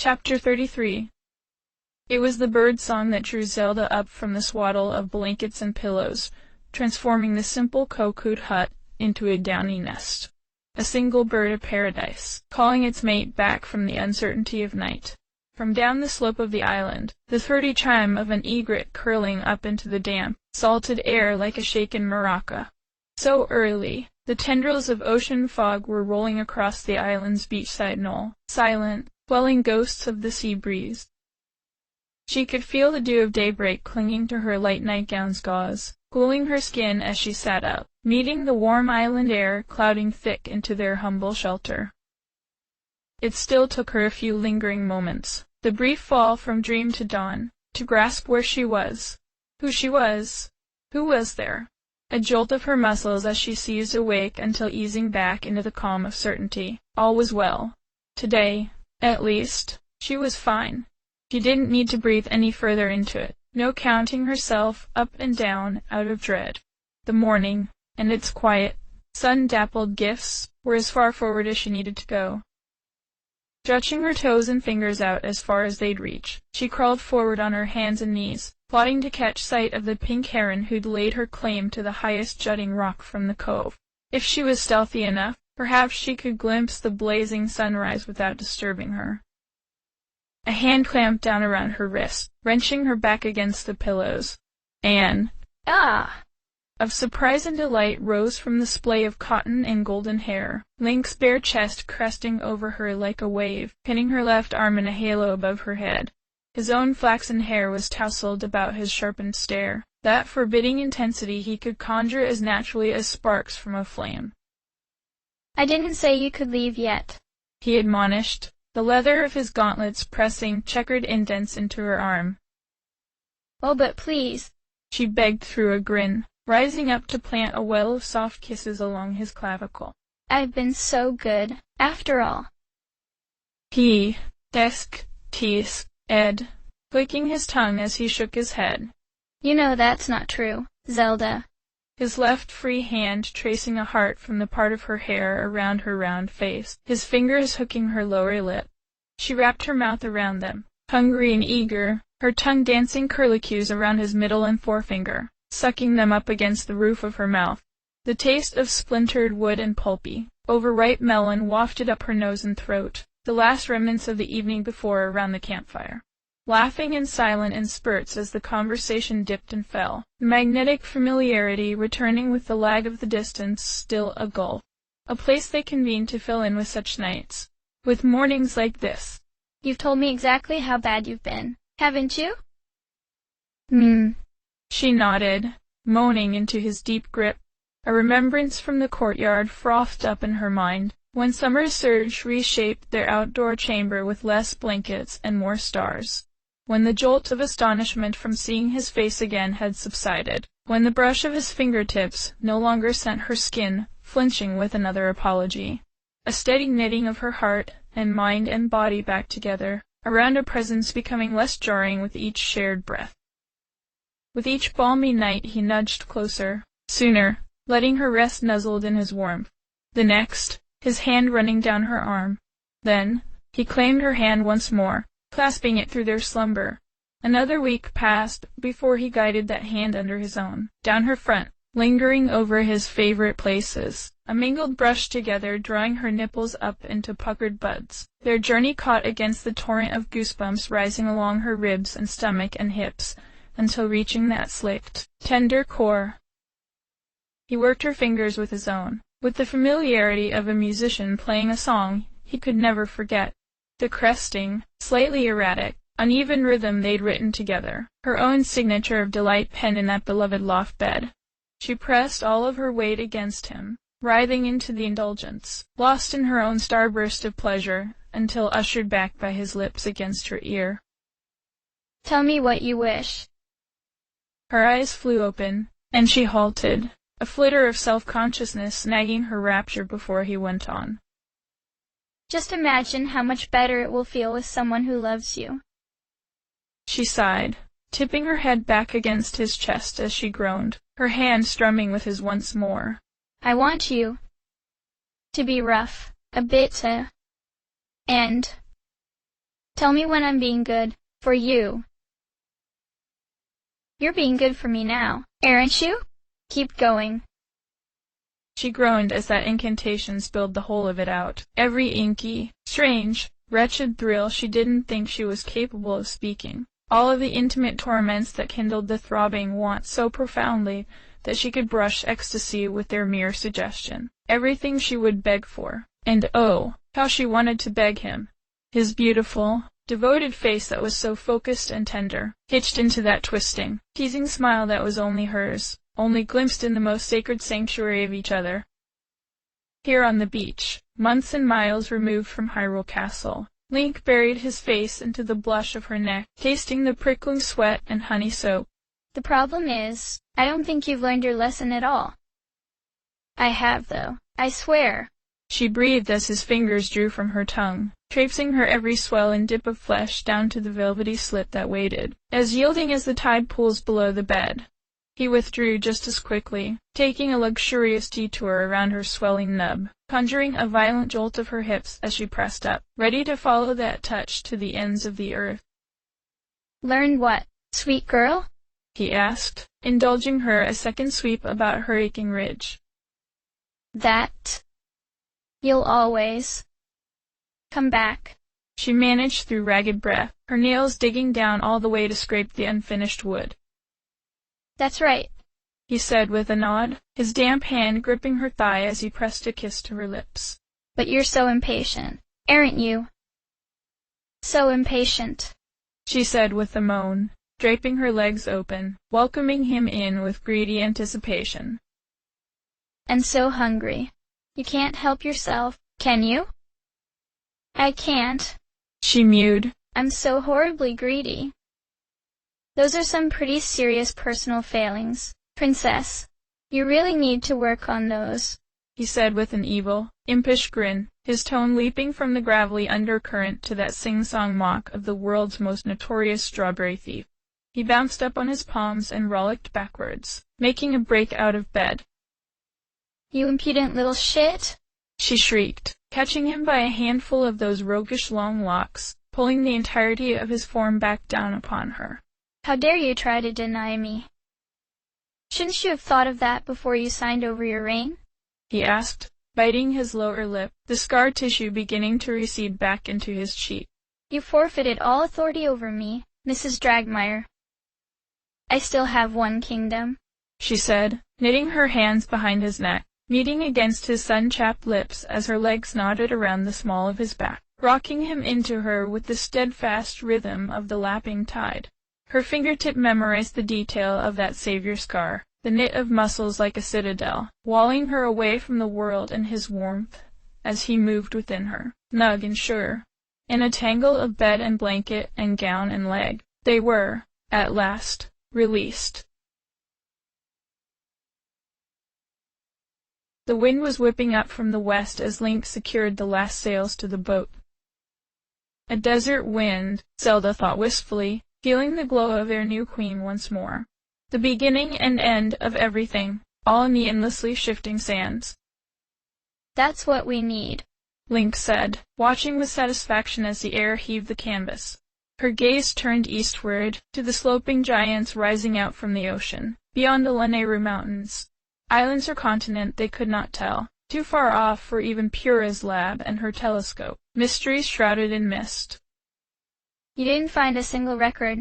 Chapter 33. It was the bird song that drew Zelda up from the swaddle of blankets and pillows, transforming the simple cocooned hut into a downy nest. A single bird of paradise, calling its mate back from the uncertainty of night. From down the slope of the island, the throaty chime of an egret curling up into the damp, salted air like a shaken maraca. So early, the tendrils of ocean fog were rolling across the island's beachside knoll, silent, swelling ghosts of the sea breeze. She could feel the dew of daybreak clinging to her light nightgown's gauze, cooling her skin as she sat up, meeting the warm island air clouding thick into their humble shelter. It still took her a few lingering moments, the brief fall from dream to dawn, to grasp where she was, who she was, who was there. A jolt of her muscles as she seized awake until easing back into the calm of certainty. All was well. Today, at least, she was fine. She didn't need to breathe any further into it. No counting herself up and down out of dread. The morning, and its quiet, sun-dappled gifts, were as far forward as she needed to go. Stretching her toes and fingers out as far as they'd reach, she crawled forward on her hands and knees, plotting to catch sight of the pink heron who'd laid her claim to the highest jutting rock from the cove. If she was stealthy enough, perhaps she could glimpse the blazing sunrise without disturbing her. A hand clamped down around her wrist, wrenching her back against the pillows. Anne, of surprise and delight rose from the splay of cotton and golden hair, Link's bare chest cresting over her like a wave, pinning her left arm in a halo above her head. His own flaxen hair was tousled about his sharpened stare, that forbidding intensity he could conjure as naturally as sparks from a flame. "I didn't say you could leave yet," he admonished, the leather of his gauntlets pressing checkered indents into her arm. "Oh, but please," she begged through a grin, rising up to plant a well of soft kisses along his clavicle. "I've been so good, after all." He, Ed, clicking his tongue as he shook his head. "You know that's not true, Zelda." His left free hand tracing a heart from the part of her hair around her round face, his fingers hooking her lower lip. She wrapped her mouth around them, hungry and eager, her tongue dancing curlicues around his middle and forefinger, sucking them up against the roof of her mouth. The taste of splintered wood and pulpy, overripe melon wafted up her nose and throat, the last remnants of the evening before around the campfire. Laughing and silent in spurts as the conversation dipped and fell, magnetic familiarity returning with the lag of the distance, still a gulf. A place they convened to fill in with such nights, with mornings like this. "You've told me exactly how bad you've been, haven't you?" She nodded, moaning into his deep grip. A remembrance from the courtyard frothed up in her mind, when summer's surge reshaped their outdoor chamber with less blankets and more stars. When the jolt of astonishment from seeing his face again had subsided, when the brush of his fingertips no longer sent her skin flinching with another apology. A steady knitting of her heart and mind and body back together, around a presence becoming less jarring with each shared breath. With each balmy night he nudged closer, sooner, letting her rest nuzzled in his warmth. The next, his hand running down her arm. Then, he claimed her hand once more, clasping it through their slumber. Another week passed before he guided that hand under his own, down her front, lingering over his favorite places, a mingled brush together drawing her nipples up into puckered buds. Their journey caught against the torrent of goosebumps rising along her ribs and stomach and hips, until reaching that slicked, tender core. He worked her fingers with his own, with the familiarity of a musician playing a song he could never forget. The cresting, slightly erratic, uneven rhythm they'd written together, her own signature of delight penned in that beloved loft bed. She pressed all of her weight against him, writhing into the indulgence, lost in her own starburst of pleasure, until ushered back by his lips against her ear. "Tell me what you wish." Her eyes flew open, and she halted, a flitter of self-consciousness nagging her rapture before he went on. "Just imagine how much better it will feel with someone who loves you." She sighed, tipping her head back against his chest as she groaned, her hand strumming with his once more. "I want you to be rough, a bit, and Tell me when I'm being good, for you. You're being good for me now, aren't you? Keep going. She groaned as that incantation spilled the whole of it out. Every inky, strange, wretched thrill she didn't think she was capable of speaking. All of the intimate torments that kindled the throbbing want so profoundly that she could brush ecstasy with their mere suggestion. Everything she would beg for. And oh, how she wanted to beg him. His beautiful, devoted face that was so focused and tender, hitched into that twisting, teasing smile that was only hers, only glimpsed in the most sacred sanctuary of each other. Here on the beach, months and miles removed from Hyrule Castle, Link buried his face into the blush of her neck, tasting the prickling sweat and honey soap. The problem is, I don't think you've learned your lesson at all. I have, though, I swear. She breathed as his fingers drew from her tongue, tracing her every swell and dip of flesh down to the velvety slit that waited. As yielding as the tide pools below the bed, he withdrew just as quickly, taking a luxurious detour around her swelling nub, conjuring a violent jolt of her hips as she pressed up, ready to follow that touch to the ends of the earth. Learn what, sweet girl? He asked, indulging her a second sweep about her aching ridge. That you'll always come back. She managed through ragged breath, her nails digging down all the way to scrape the unfinished wood. That's right, he said with a nod, his damp hand gripping her thigh as he pressed a kiss to her lips. But you're so impatient, aren't you? So impatient, she said with a moan, draping her legs open, welcoming him in with greedy anticipation. And so hungry. You can't help yourself, can you? I can't, she mewed. I'm so horribly greedy. Those are some pretty serious personal failings, Princess. You really need to work on those, he said with an evil, impish grin, his tone leaping from the gravelly undercurrent to that sing-song mock of the world's most notorious strawberry thief. He bounced up on his palms and rollicked backwards, making a break out of bed. You impudent little shit, she shrieked, catching him by a handful of those roguish long locks, pulling the entirety of his form back down upon her. How dare you try to deny me? Shouldn't you have thought of that before you signed over your ring? He asked, biting his lower lip, the scar tissue beginning to recede back into his cheek. You forfeited all authority over me, Mrs. Dragmire. I still have one kingdom, she said, knitting her hands behind his neck, meeting against his sun-chapped lips as her legs knotted around the small of his back, rocking him into her with the steadfast rhythm of the lapping tide. Her fingertip memorized the detail of that savior scar, the knit of muscles like a citadel, walling her away from the world and his warmth, as he moved within her, snug and sure. In a tangle of bed and blanket and gown and leg, they were, at last, released. The wind was whipping up from the west as Link secured the last sails to the boat. A desert wind, Zelda thought wistfully, feeling the glow of their new queen once more. The beginning and end of everything, all in the endlessly shifting sands. That's what we need, Link said, watching with satisfaction as the air heaved the canvas. Her gaze turned eastward, to the sloping giants rising out from the ocean, beyond the Lanayru Mountains. Islands or continent they could not tell, too far off for even Pura's lab and her telescope, mysteries shrouded in mist. You didn't find a single record?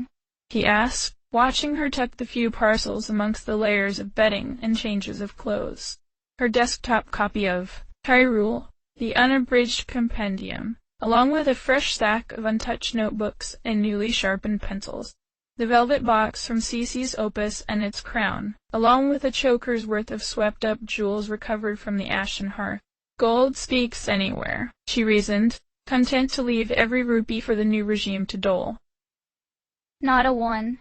He asked, watching her tuck the few parcels amongst the layers of bedding and changes of clothes. Her desktop copy of Hyrule, the unabridged compendium, along with a fresh stack of untouched notebooks and newly sharpened pencils. The velvet box from Cece's opus and its crown, along with a choker's worth of swept-up jewels recovered from the ashen hearth. Gold speaks anywhere, she reasoned, content to leave every rupee for the new regime to dole. Not a one,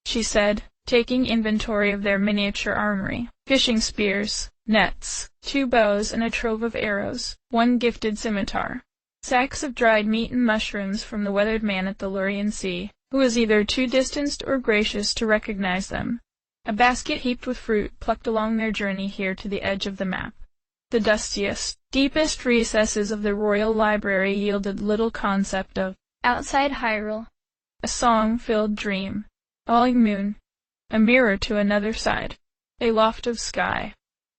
she said, taking inventory of their miniature armory. Fishing spears, nets, 2 bows and a trove of arrows, 1 gifted scimitar. Sacks of dried meat and mushrooms from the weathered man at the Lurian Sea, who was either too distanced or gracious to recognize them. A basket heaped with fruit plucked along their journey here to the edge of the map. The dustiest, deepest recesses of the royal library yielded little concept of Outside Hyrule. A song-filled dream. Falling moon. A mirror to another side. A loft of sky.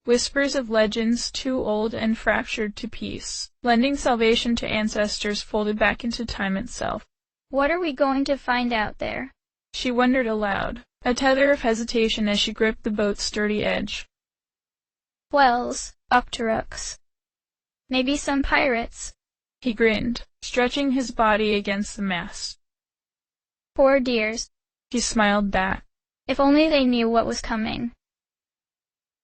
Whispers of legends too old and fractured to piece, lending salvation to ancestors folded back into time itself. What are we going to find out there? She wondered aloud, a tether of hesitation as she gripped the boat's sturdy edge. Wells, Octoroks. Maybe some pirates. He grinned, stretching his body against the mast. Poor dears. She smiled back. If only they knew what was coming.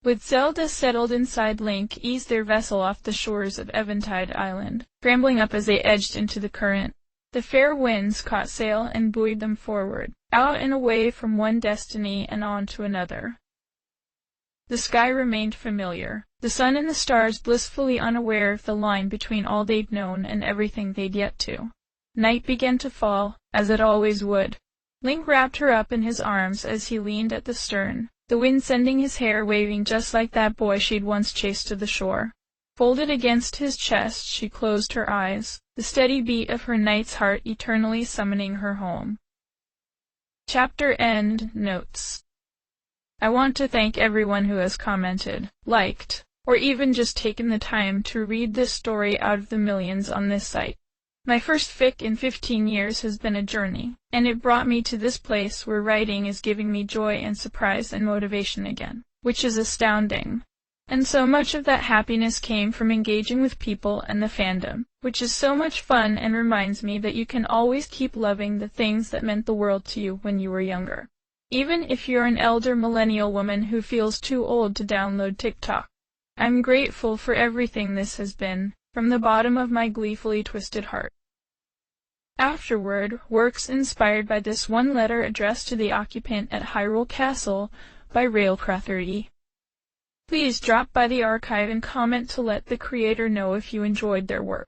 With Zelda settled inside, Link eased their vessel off the shores of Eventide Island, scrambling up as they edged into the current. The fair winds caught sail and buoyed them forward, out and away from one destiny and on to another. The sky remained familiar, the sun and the stars blissfully unaware of the line between all they'd known and everything they'd yet to. Night began to fall, as it always would. Link wrapped her up in his arms as he leaned at the stern, the wind sending his hair waving just like that boy she'd once chased to the shore. Folded against his chest, she closed her eyes, the steady beat of her knight's heart eternally summoning her home. Chapter End Notes. I want to thank everyone who has commented, liked, or even just taken the time to read this story out of the millions on this site. My first fic in 15 years has been a journey, and it brought me to this place where writing is giving me joy and surprise and motivation again, which is astounding. And so much of that happiness came from engaging with people and the fandom, which is so much fun and reminds me that you can always keep loving the things that meant the world to you when you were younger. Even if you're an elder millennial woman who feels too old to download TikTok. I'm grateful for everything this has been, from the bottom of my gleefully twisted heart. Afterward, works inspired by this one letter addressed to the occupant at Hyrule Castle by Railcratherd. Please drop by the archive and comment to let the creator know if you enjoyed their work.